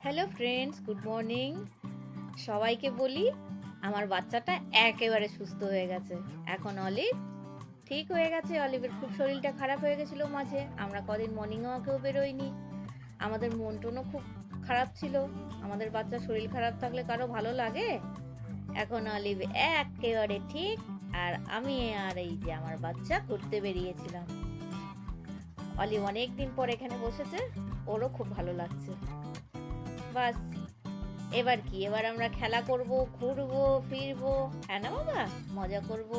Hello friends, good morning. সবাইকে বলি আমার বাচ্চাটা একেবারে সুস্থ হয়ে গেছে। এখন অলিভ ঠিক হয়ে গেছে। অলিভের খুব শরীরটা খারাপ হয়ে গেছিলো মাঝে, আমরা কদিন মর্নিং ওয়াকেও বেরোইনি। আমাদের মন টনও খুব খারাপ ছিল। আমাদের বাচ্চার শরীর খারাপ থাকলে কারো ভালো লাগে? এখন অলিভ একেবারে ঠিক। আর আমি আর এই যে আমার বাচ্চা ঘুরতে বেরিয়েছিলাম। অলিভ অনেক দিন পর এখানে বসেছে, ওরও খুব ভালো লাগছে। বাস, এবার কি, এবার আমরা খেলা করব, ঘুরবো ফিরবো, হ্যাঁ না বাবা? মজা করব,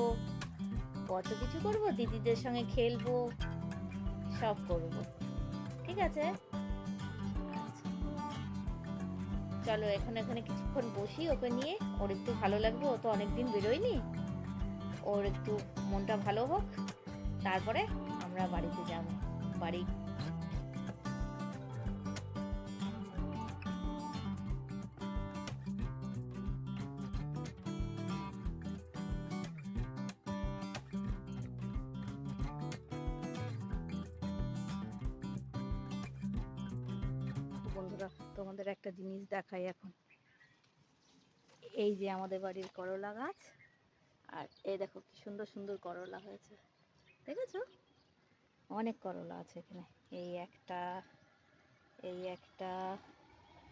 কত কিছু করব, দিদিদের সঙ্গে খেলবো, সব করব। ঠিক আছে, আচ্ছা, চলো এখানে এখানে কিছুক্ষণ বসি ওকে নিয়ে, ওর একটু ভালো লাগবে, ও তো অনেকদিন বেরোয়নি, ওর একটু মনটা ভালো হোক, তারপরে আমরা বাড়িতে যাব। বাড়ি বন্ধুরা, তোমাদের একটা জিনিস দেখাই এখন। এই যে আমাদের বাড়ির করলা গাছ, আর এই দেখো কি সুন্দর সুন্দর করলা হয়েছে, দেখেছো? অনেক করলা আছে এখানে। এই একটা, এই একটা,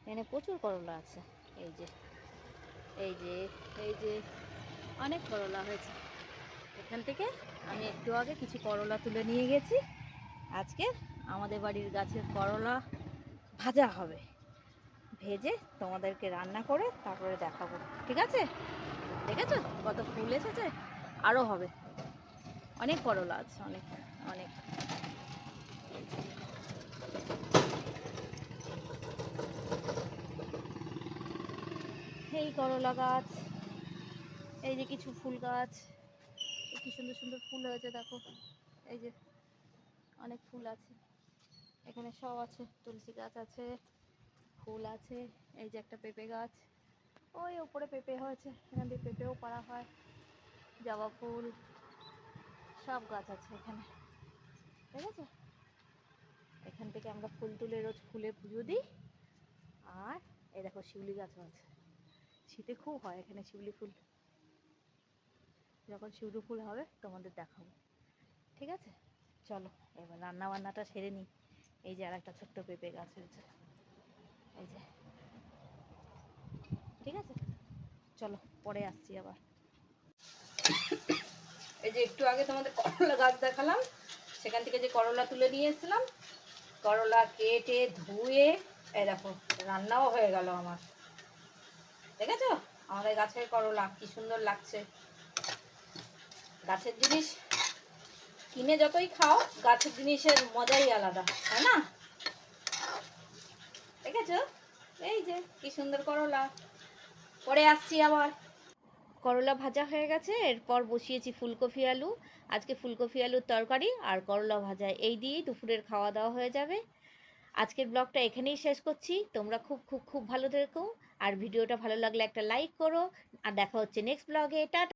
এখানে প্রচুর করলা আছে। এই যে, এই যে, এই যে, অনেক করলা হয়েছে। এখান থেকে আমি একটু আগে কিছু করলা তুলে নিয়ে গেছি। আজকে আমাদের বাড়ির গাছের করলা ভাজা হবে, ভেজে তোমাদেরকে রান্না করে তারপরে দেখাবো। ঠিক আছে? দেখেছো কত ফুল এসেছে? আরও হবে, অনেক করলা আছে, অনেক অনেক। এই করলা গাছ, এই যে কিছু ফুল গাছ, কি সুন্দর সুন্দর ফুল হয়েছে দেখো। এই যে অনেক ফুল আছে এখানে, সব আছে, তুলসী গাছ আছে, ফুল আছে। এই যে একটা পেঁপে গাছ, ওই উপরে পেঁপে হয়েছে, এখান দিয়ে পেঁপেও পাড়া হয়। জবা ফুল, সব গাছ আছে এখানে, ঠিক আছে? এখান থেকে আমরা ফুল তুলে রোজ ফুলে পুজো দিই। আর এই দেখো শিউলি গাছও আছে, শীতে খুব হয় এখানে শিউলি ফুল। যখন শিউলি ফুল হবে তোমাদের দেখাবো। ঠিক আছে, চলো এবার রান্না বান্নাটা সেরে নিই। এই যে আর একটা ছোট্ট পেঁপে গাছ হয়েছে, এই যে। ঠিক আছে, চলো পরে আসছি আবার। এই যে একটু আগে তোমাদের করলা গাছ দেখালাম, সেখান থেকে যে করলা তুলে নিয়ে এসেছিলাম, করলা কেটে ধুয়ে এই দেখো রান্নাও হয়ে গেল আমার। দেখেছো আমাদের গাছের করলা কি সুন্দর লাগছে। গাছের জিনিস কিনে যতই খাও, গাছের জিনিসের মজাই আলাদা, তাই না? দেখেছো এই যে কি সুন্দর করলা। পরে আসছি আবার। করলা ভাজা হয়ে গেছে, এরপর বসিয়েছি ফুলকপি আলু। আজকে ফুলকপি আলুর তরকারি আর করলা ভাজা, এই দিয়েই দুপুরের খাওয়া দাওয়া হয়ে যাবে। আজকের ব্লগটা এখানেই শেষ করছি। তোমরা খুব খুব খুব ভালো থেকো, আর ভিডিওটা ভালো লাগলে একটা লাইক করো। আর দেখা হচ্ছে নেক্সট ব্লগে। টাটা।